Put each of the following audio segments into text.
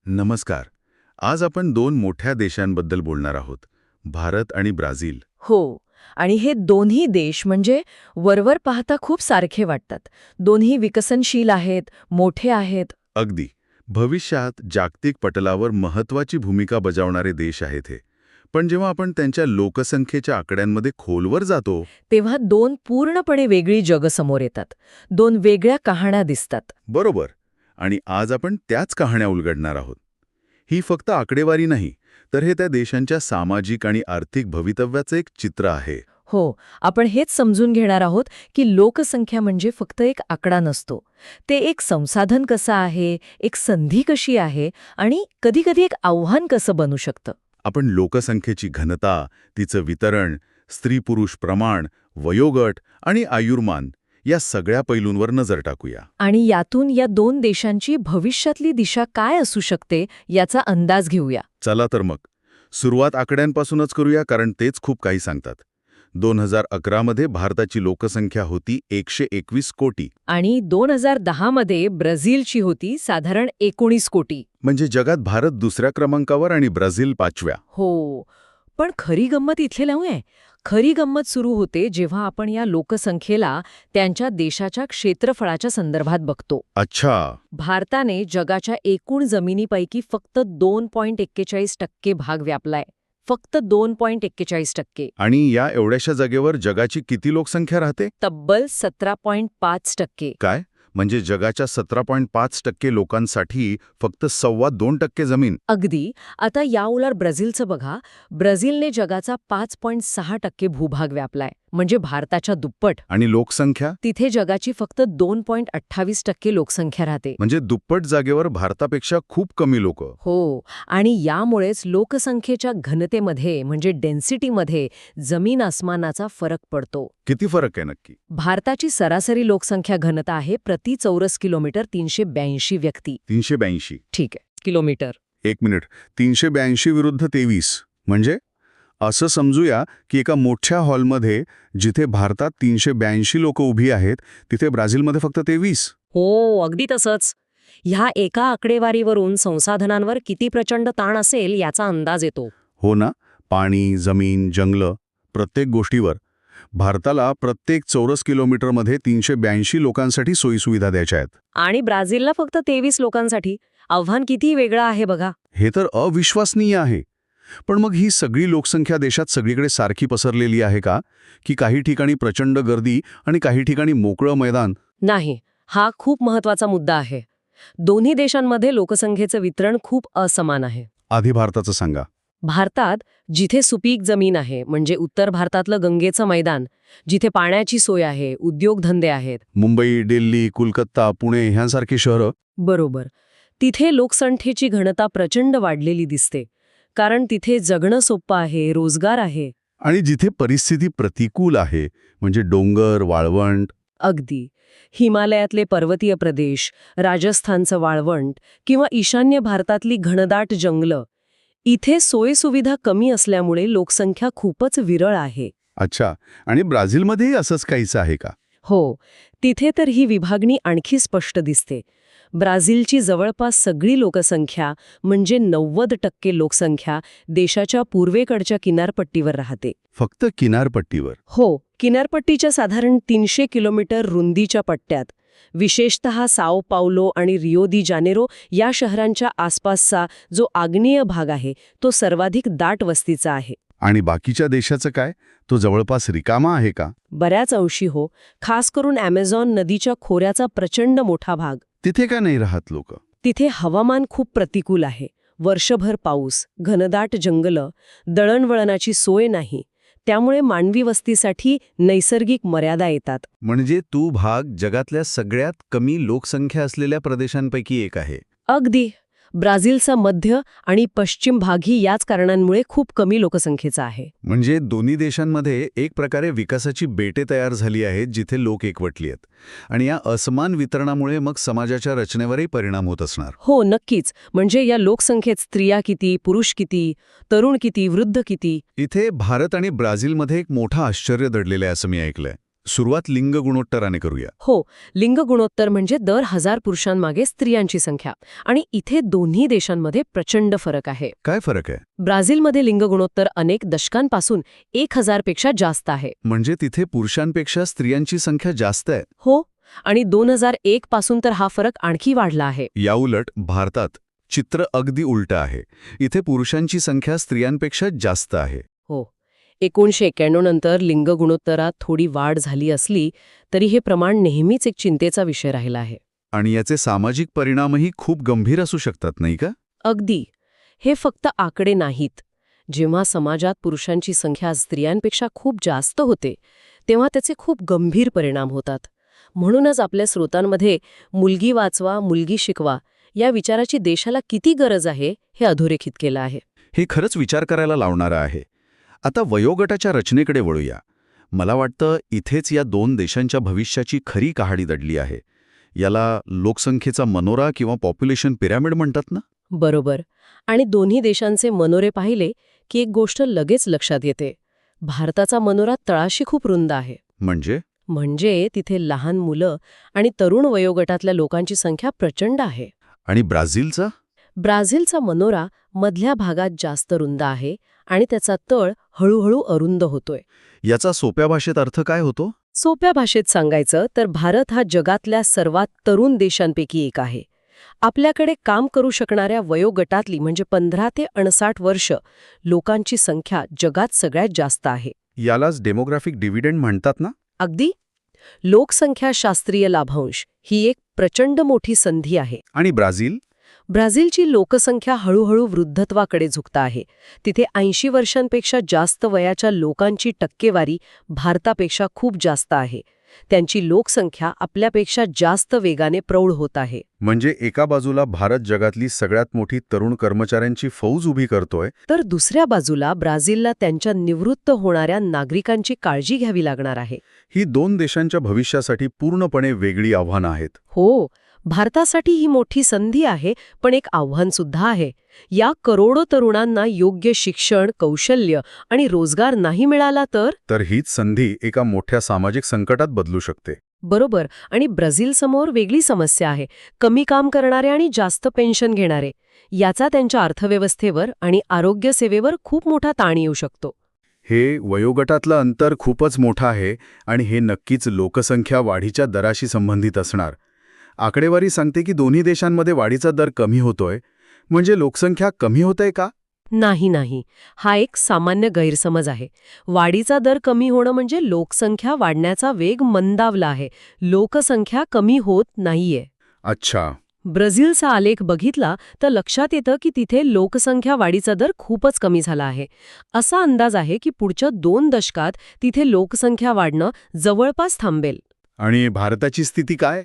नमस्कार. आज आपण दोन मोठ्या देशांबद्दल बोलणार आहोत, भारत आणि ब्राझील. हो. आणि हे दोन्ही देश म्हणजे वरवर पाहता खूप सारखे वाटतात. दोन्ही विकसनशील आहेत, मोठे आहेत. अगदी. भविष्यात जागतिक पटलावर महत्वाची भूमिका बजावणारे देश आहेत हे. पण जेव्हा आपण त्यांच्या लोकसंख्येच्या आकड्यांमध्ये खोलवर जातो, तेव्हा दोन पूर्णपणे वेगळी जगं समोर येतात. दोन वेगळ्या कहाण्या दिसतात. बरोबर. आणि आज आपण त्याच कहाण्या उलगडणार आहोत. ही फक्त आकडेवारी नाही, तर हे त्या देशांच्या सामाजिक आणि आर्थिक भवितव्याचं एक चित्र आहे. हो, आपण हेच समजून घेणार आहोत की लोकसंख्या म्हणजे फक्त एक आकडा नसतो. ते एक संसाधन कसं आहे, एक संधी कशी आहे आणि कधीकधी एक आव्हान कसं बनू शकतं. आपण लोकसंख्येची घनता, तिचं वितरण, स्त्री-पुरुष प्रमाण, वयोगट आणि आयुर्मान या सगळ्या पैलूंवर नजर टाकूया. आणि यातून या दोन देशांची भविष्यातली दिशा काय असू शकते याचा अंदाज घेऊया. चला तर मग सुरुवात आकड्यांपासूनच करूया, कारण तेच खूप काही सांगतात. 2011 मध्ये भारताची लोकसंख्या होती 121 कोटी. आणि 2010 मध्ये ब्राझीलची होती साधारण 19 कोटी. म्हणजे जगात भारत दुसऱ्या क्रमांकावर आणि ब्राझील 5व्या. हो, पण खरी गंमत इथे नव्हे. खरी गंमत सुरू होते जेव्हा आपण या लोकसंख्येला त्यांच्या देशाच्या क्षेत्रफळाच्या संदर्भात बघतो. अच्छा. भारताने जगाच्या एकूण जमिनीपैकी फक्त 2.41% भाग व्यापलाय. फक्त 2.41%. आणि या एवढ्याशा जागेवर जगाची किती लोकसंख्या राहते? तब्बल 17.5%. काय? म्हणजे जगाच्या 17.5% लोकांसाठी फक्त 2.25% जमीन. अगदी. आता याउलट ब्राझीलचं बघा. ब्राझीलने जगाचा 5.6% भूभाग व्यापलाय, म्हणजे भारताच्या दुप्पट. आणि लोकसंख्या? तिथे जगाची फक्त 2.28% लोकसंख्या राहते. म्हणजे दुप्पट जागेवर भारतापेक्षा खूप कमी लोक. हो, आणि यामुळेच लोकसंख्येच्या घनतेमध्ये म्हणजे डेन्सिटीमध्ये जमीन आसमानाचा फरक पडतो. किती फरक आहे नक्की? भारताची सरासरी लोकसंख्या घनता आहे प्रति चौरस किलोमीटर 382 व्यक्ती. 382. ठीक आहे, किलोमीटर. एक मिनिट. 382 विरुद्ध 23. म्हणजे असं समजूया की एका मोठ्या हॉलमध्ये जिथे भारतात 382 लोक उभी आहेत, तिथे ब्राझीलमध्ये फक्त 23. हो, अगदी तसंच. ह्या एका आकडेवारीवरून संसाधनांवर किती प्रचंड ताण असेल याचा अंदाज येतो. हो ना. पाणी, जमीन, जंगलं, प्रत्येक गोष्टीवर. भारताला प्रत्येक चौरस किलोमीटरमध्ये 382 लोकांसाठी सोयीसुविधा द्यायच्या आहेत. आणि ब्राझीलला फक्त 23 लोकांसाठी. आव्हान किती वेगळं आहे बघा. हे तर अविश्वसनीय आहे. पण मग ही सगळी लोकसंख्या देशात सगळीकडे सारखी पसरलेली आहे का? की काही ठिकाणी प्रचंड गर्दी आणि काही ठिकाणी मोकळं मैदान? नाही, हा खूप महत्वाचा मुद्दा आहे. दोन्ही देशांमध्ये लोकसंख्येचं वितरण खूप असमान आहे. आधी भारताचं सांगा. भारतात जिथे सुपीक जमीन आहे, म्हणजे उत्तर भारतातलं गंगेचं मैदान, जिथे पाण्याची सोय आहे, उद्योगधंदे आहेत. मुंबई, दिल्ली, कोलकाता, पुणे ह्यांसारखी शहरं. बरोबर. तिथे लोकसंख्येची घनता प्रचंड वाढलेली दिसते. कारण तिथे जगणं सोपं आहे, रोजगार आहे. आणि जिथे परिस्थिती प्रतिकूल आहे, म्हणजे डोंगर, वाळवंट. अगदी. हिमालयातले पर्वतीय प्रदेश, राजस्थानचं वाळवंट किंवा ईशान्य भारतातली घनदाट जंगलं, इथे सोयीसुविधा कमी असल्यामुळे लोकसंख्या खूपच विरळ आहे. अच्छा. आणि ब्राझीलमध्येही असंच काहीच आहे का? हो, तिथे तर ही विभागणी आणखी स्पष्ट दिसते. ब्राझीलची जवळपास सगळी लोकसंख्या म्हणजे 90% लोकसंख्या देशाच्या पूर्वेकडच्या किनारपट्टीवर राहते. फक्त किनारपट्टीवर? हो, किनारपट्टीच्या साधारण 300 किलोमीटर रुंदीच्या पट्ट्यात. विशेषतः साओ पावलो आणि रियो दी जानेरो या शहरांच्या आसपासचा जो आग्नेय भाग आहे तो सर्वाधिक दाट वस्तीचा आहे. आणि बाकीच्या देशाचं काय? तो जवळपास रिकामा आहे का? बऱ्याच अंशी हो. खास करून ॲमेझॉन नदीच्या खोऱ्याचा प्रचंड मोठा भाग. तिथे का नाही राहत लोक? तिथे हवामान खूप प्रतिकूल आहे. वर्षभर पाऊस, घनदाट जंगलं, दळणवळणाची सोय नाही. त्यामुळे मानवी वस्तीसाठी नैसर्गिक मर्यादा येतात. म्हणजे तो भाग जगातल्या सगळ्यात कमी लोकसंख्या असलेल्या प्रदेशांपैकी एक आहे. अगदी. ब्राझीलचा मध्य आणि पश्चिम भागही याच कारणांमुळे खूप कमी लोकसंख्येचा आहे. म्हणजे दोन्ही देशांमध्ये एक प्रकारे विकासाची बेटे तयार झाली आहेत जिथे लोक एकवटली आहेत. आणि या असमान वितरणामुळे मग समाजाच्या रचनेवरही परिणाम होत असणार. हो, नक्कीच. म्हणजे या लोकसंख्येत स्त्रिया किती, पुरुष किती, तरुण किती, वृद्ध किती. इथे भारत आणि ब्राझीलमध्ये एक मोठं आश्चर्य दडलेलं आहे असं मी ऐकलंय. सुरुवात लिंग गुणोत्तराने करूया. हो, लिंग गुणोत्तर म्हणजे दर 1000 पुरुषांमागे स्त्रियांची संख्या. आणि इथे दोन्ही देशांमध्ये प्रचंड फरक आहे. काय फरक आहे? ब्राझीलमध्ये लिंग गुणोत्तर अनेक दशकांपासून 1000 पेक्षा जास्त आहे. म्हणजे तिथे पुरुषांपेक्षा स्त्रियांची संख्या जास्त आहे. हो, आणि 2001 पासून तर हा फरक आणखी वाढला आहे. याउलट भारतात चित्र अगदी उलटं आहे. इथे पुरुषांची संख्या स्त्रियांपेक्षा जास्त आहे. हो, 1991 नंतर लिंग गुणोत्तरात थोडी वाढ झाली असली तरी हे प्रमाण नेहमीच एक चिंतेचा विषय राहिला आहे. आणि याचे सामाजिक परिणामही खूप गंभीर असू शकतात, नाही का? अगदी. हे फक्त आकडे नाहीत. जेव्हा समाजात पुरुषांची संख्या स्त्रियांपेक्षा खूप जास्त होते तेव्हा त्याचे खूप गंभीर परिणाम होतात. म्हणूनच आपल्या स्रोतांमध्ये मुलगी वाचवा, मुलगी शिकवा या विचाराची देशाला किती गरज आहे हे अधोरेखित केलं आहे. हे खरंच विचार करायला लावणारं आहे. आता वयोगटाच्या रचनेकडे वळूया. मला वाटतं इथेच या दोन देशांच्या भविष्याची खरी कहाणी दडली आहे. याला लोकसंख्येचा मनोरा किंवा पॉप्युलेशन पिरॅमिड म्हणतात ना? बरोबर. आणि दोन्ही देशांचे मनोरे पाहिले की एक गोष्ट लगेच लक्षात येते. भारताचा मनोरा तळाशी खूप रुंद आहे. म्हणजे तिथे लहान मुलं आणि तरुण वयोगटातल्या लोकांची संख्या प्रचंड आहे. आणि ब्राझीलचा? ब्राझीलचा मनोरा मधल्या भागात जास्त रुंद आहे आणि त्याचा तळ हळूहळू अरुंद होतोय. याचा सोप्या भाषेत अर्थ काय होतो? सोप्या भाषेत सांगायचं तर भारत हा जगातल्या सर्वात तरुण देशांपैकी एक आहे. आपल्याकडे काम करू शकणाऱ्या वयोगटातली म्हणजे 15 ते 59 वर्ष लोकांची संख्या जगात सगळ्यात जास्त आहे. यालाच डेमोग्राफिक डिव्हिडंड म्हणतात ना? अगदी. लोकसंख्याशास्त्रीय लाभांश ही एक प्रचंड मोठी संधी आहे. आणि ब्राझील? ब्राझीलची लोकसंख्या हळूहळू वृद्धत्वाकडे झुकत आहे. तिथे 80 वर्षांपेक्षा जास्त वयाच्या लोकांची टक्केवारी भारतापेक्षा खूप जास्त आहे. त्यांची लोकसंख्या आपल्यापेक्षा जास्त वेगाने प्रौढ होत आहे. म्हणजे एका बाजूला भारत जगातली सगळ्यात मोठी तरुण कर्मचाऱ्यांची फौज उभी करतोय, तर दुसऱ्या बाजूला ब्राझीलला त्यांच्या निवृत्त होणाऱ्या नागरिकांची काळजी घ्यावी लागणार आहे. ही दोन देशांच्या भविष्यासाठी पूर्णपणे वेगळी आव्हानं आहेत. हो, भारतासाठी ही मोठी संधी आहे, पण एक आव्हान सुद्धा आहे. या करोडो तरुणांना योग्य शिक्षण, कौशल्य आणि रोजगार नाही मिळाला तर हीच संधी एका मोठ्या सामाजिक संकटात बदलू शकते. बरोबर. आणि ब्राझीलसमोर वेगळी समस्या आहे. कमी काम करणारे आणि जास्त पेन्शन घेणारे. याचा त्यांच्या अर्थव्यवस्थेवर आणि आरोग्य सेवेवर खूप मोठा ताण येऊ शकतो. हे वयोगटातलं अंतर खूपच मोठं आहे आणि हे नक्कीच लोकसंख्या वाढीच्या दराशी संबंधित असणार. आकडेवारी सांगते की दोन्ही देशांमध्ये वाढीचा दर कमी होतोय. म्हणजे लोकसंख्या कमी होतंय का? नाही. हा एक सामान्य गैरसमज आहे. वाढीचा दर कमी होणं म्हणजे लोकसंख्या वाढण्याचा वेग मंदावला आहे. लोकसंख्या कमी होत नाहीये. अच्छा. ब्राझीलचा आलेख बघितला तर लक्षात येतं की तिथे लोकसंख्या वाढीचा दर खूपच कमी झाला आहे. असा अंदाज आहे की पुढच्या 2 दशकात तिथे लोकसंख्या वाढणं जवळपास थांबेल. आणि भारताची स्थिती काय?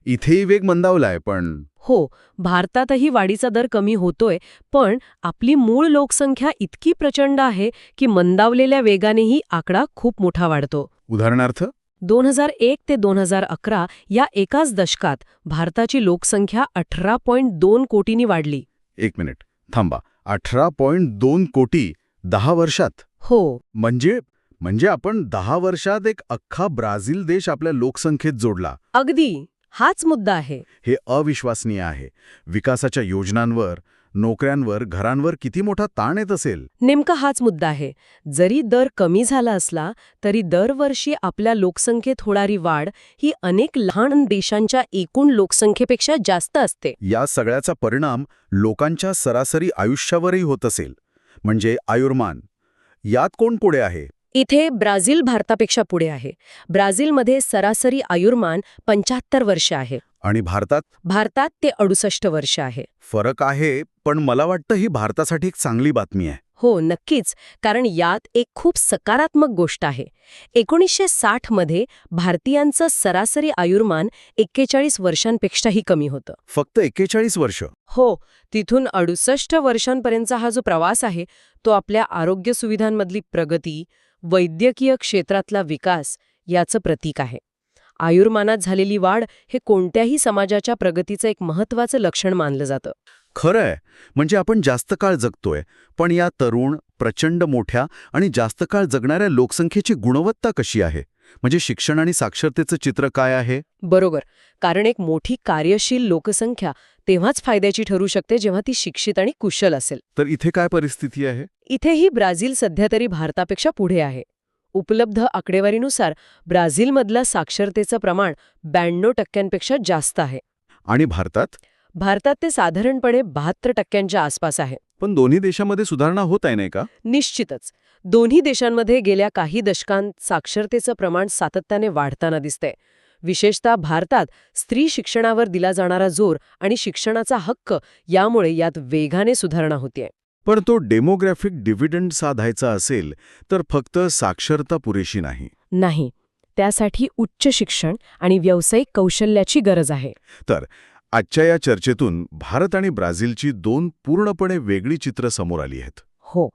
इथेही वेग मंदावलाय पण. हो, भारतातही वाढीचा दर कमी होतोय, पण आपली मूळ लोकसंख्या इतकी प्रचंड आहे की मंदावलेल्या वेगानेही आकडा खूप मोठा वाढतो. उदाहरणार्थ? 2001 ते 2011 या एकाच दशकात भारताची लोकसंख्या 18.2 कोटींनी वाढली. 1 मिनिट थांबा. 18.2 कोटी 10 वर्षात? हो. म्हणजे आपण 10 वर्षात एक अख्खा ब्राझील देश आपल्या लोकसंख्येत जोडला. अगदी. हाच मुद्दा आहे. हे अविश्वसनीय आहे. विकासाच्या योजनांवर, नोकऱ्यांवर, घरांवर किती मोठा ताण येत असेल. नेमका हाच मुद्दा आहे. जरी दर कमी झाला असला तरी दरवर्षी आपल्या लोकसंख्येत होणारी वाढ ही अनेक लहान देशांच्या एकूण लोकसंख्येपेक्षा जास्त असते. या सगळ्याचा परिणाम लोकांच्या सरासरी आयुष्यावरही होत असेल. म्हणजे आयुर्मान. यात कोण पुढे आहे? इथे ब्राझील भारतापेक्षा पुढे आहे. ब्राझीलमध्ये सरासरी आयुर्मान 75 वर्ष आहे. आणि भारतात ते 68 वर्ष आहे. फरक आहे, पण मला वाटतं ही भारतासाठी एक चांगली बातमी आहे. हो, नक्कीच. कारण यात एक खूप सकारात्मक गोष्ट आहे. 1960 मध्ये भारतीयांचं सरासरी आयुर्मान 41 वर्षांपेक्षाही कमी होतं. फक्त 41 वर्ष? हो, तिथून 68 वर्षांपर्यंतचा हा जो प्रवास आहे तो आपल्या आरोग्य सुविधांमधली प्रगती, वैद्यकीय क्षेत्रातला विकास याचं प्रतीक आहे. आयुर्मानात झालेली वाढ हे कोणत्याही समाजाच्या प्रगतीचं एक महत्त्वाचं लक्षण मानलं जातं. खरं आहे. म्हणजे आपण जास्त काळ जगतोय, पण या तरुण, प्रचंड मोठ्या आणि जास्त काळ जगणाऱ्या लोकसंख्येची गुणवत्ता कशी आहे? म्हणजे शिक्षण आणि साक्षरतेचं चित्र काय आहे? बरोबर. कारण एक मोठी कार्यशील लोकसंख्या तेव्हाच फायद्याची ठरू शकते जेव्हा ती शिक्षित आणि कुशल असेल. तर इथे काय परिस्थिती आहे? इथेही ब्राझील सध्या तरी भारतापेक्षा पुढे आहे. उपलब्ध आकडेवारीनुसार ब्राझीलमधलं साक्षरतेचं प्रमाण 92% जास्त आहे. आणि भारतात? भारतात ते साधारणपणे 72% आसपास आहे. पण दोन्ही देशामध्ये सुधारणा होत आहे नाही का? निश्चितच. दोन्ही देशांमध्ये गेल्या काही दशकांत साक्षरतेचं प्रमाण सातत्याने वाढताना दिसतंय. विशेषतः भारतात स्त्री शिक्षणावर दिला जाणारा जोर आणि शिक्षणाचा हक्क यामुळे यात वेगाने सुधारणा होतीये. पण तो डेमोग्राफिक डिव्हिडंड साधायचा असेल तर फक्त साक्षरता पुरेशी नाही. नाही. त्यासाठी उच्च शिक्षण आणि व्यावसायिक कौशल्याची गरज आहे. तर आजच्या या चर्चेतून भारत आणि ब्राझीलची दोन पूर्णपणे वेगळी चित्र समोर आली आहेत. हो.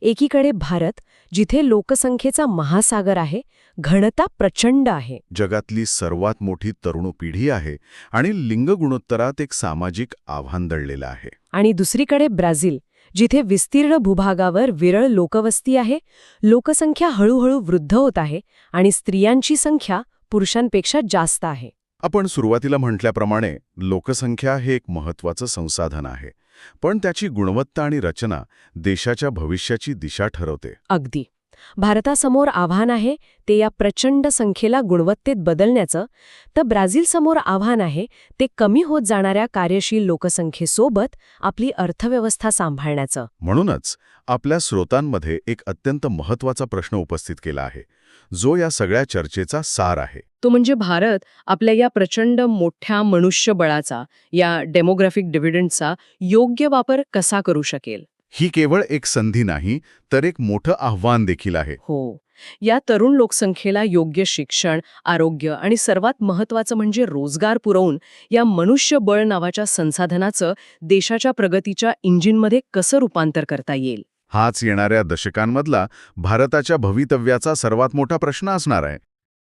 एकीकडे भारत, जिथे लोकसंख्येचा महासागर आहे, घनता प्रचंड आहे. जगातली सर्वात मोठी तरुण पिढी आहे आणि लिंग गुणोत्तरात एक सामाजिक आव्हान दडलेलं आहे. आणि दुसरीकडे ब्राझील, जिथे विस्तीर्ण भूभागावर विरळ लोकवस्ती आहे, लोकसंख्या हळूहळू वृद्ध होत आहे आणि स्त्रियांची संख्या पुरुषांपेक्षा जास्त आहे. आपण सुरुवातीला म्हटल्याप्रमाणे लोकसंख्या हे एक महत्त्वाचं संसाधन आहे, पण त्याची गुणवत्ता आणि रचना देशाच्या भविष्याची दिशा ठरवते. अगदी. भारतासमोर आव्हान आहे ते या प्रचंड संख्येला गुणवत्तेत बदलण्याचं, तर ब्राझीलसमोर आव्हान आहे ते कमी होत जाणाऱ्या कार्यशील लोकसंख्येसोबत आपली अर्थव्यवस्था सांभाळण्याचं. म्हणूनच आपल्या स्रोतांमध्ये एक अत्यंत महत्त्वाचा प्रश्न उपस्थित केला आहे, जो या सगळ्या चर्चेचा सार आहे. तो म्हणजे भारत आपल्या या प्रचंड मोठ्या मनुष्यबळाचा, या डेमोग्राफिक डिव्हिडंडचा योग्य वापर कसा करू शकेल. ही केवळ एक संधी नाही, तर एक मोठं आव्हान देखील आहे. हो. या तरुण लोकसंख्येला योग्य शिक्षण, आरोग्य आणि सर्वात महत्त्वाचं म्हणजे रोजगार पुरवून या मनुष्यबळ नावाच्या संसाधनाचं देशाच्या प्रगतीच्या इंजिनमध्ये कसं रूपांतर करता येईल. हाच येणाऱ्या दशकांमधला भारताच्या भवितव्याचा सर्वात मोठा प्रश्न असणार आहे.